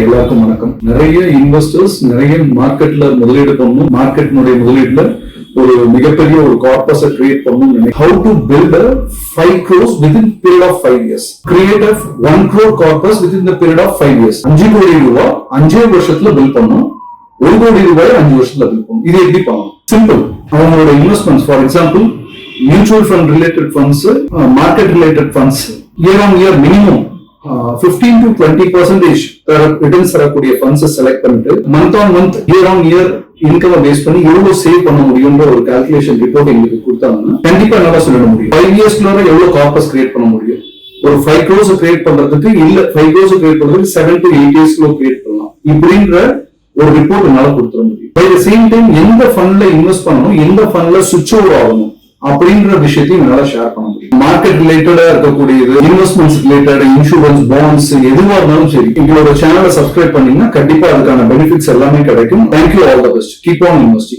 எல்லாருக்கும் வணக்கம். நிறைய இன்வெஸ்டர்ஸ் நிறைய மார்க்கெட்ல முதலீடு பண்ணணும், மார்க்கெட்னுடைய முதலீடுல ஒரு மிகப்பெரிய ஒரு கார்பஸை கிரியேட் பண்ணணும். How to build a 5 crores within period of 5 years. Create a 1 crore corpus within the period of 5 years. 5 கோடி ரூபாய் 5 வருஷத்துல பில் பண்ணணும், 1 கோடி ரூபாய் 5 வருஷத்துல பில் பண்ணணும். இது எப்படி பண்ணணும்? சிம்பிள். அவங்களோட investments, for example mutual fund related funds, market related funds, year on year minimum 15 to 20% returns தரக்கூடிய ஃபண்ட்ஸ் செலக்ட் பண்ணிட்டு month on month year on year income base பண்ணி எவ்வளவு சேவ் பண்ண முடியும்ன்ற ஒரு கால்குலேஷன் ரிப்போர்ட் எங்களுக்கு கொடுத்தாங்கன்னா கண்டிப்பா நல்லா சொல்ல முடியும். 5 இயர்ஸ்ல எவ்வளவு கார்பஸ் கிரியேட் பண்ண முடியும். ஒரு 5 crores கிரியேட் பண்றதுக்கு இல்ல 5 crores கிரியேட் பண்றதுக்கு 7 to 8 இயர்ஸ்ல கிரியேட் பண்ணலாம். இப்படின்ற ஒரு ரிப்போர்ட் என்னால கொடுத்துட முடியும். பை த சேம் டைம் எந்த ஃபண்ட்ல இன்வெஸ்ட் பண்ணணும், எந்த ஃபண்ட்ல சுவிட்ச் ஓவர் ஆகணும் அப்படின்ற விஷயத்தையும் என்னால ஷேர் பண்ண முடியும். மார்க்கெட் ரிலேட்டடா இருக்கக்கூடியது, இன்வெஸ்ட்மெண்ட்ஸ் ரிலேட்டட், இன்சூரன்ஸ், பாண்ட்ஸ், எதுவா இருந்தாலும் சரி, எங்களோட சேனலை சப்ஸ்கிரைப் பண்ணீங்கன்னா கண்டிப்பா அதுக்கான பெனிஃபிட்ஸ் எல்லாமே கிடைக்கும். Thank you, all the best, keep on investing.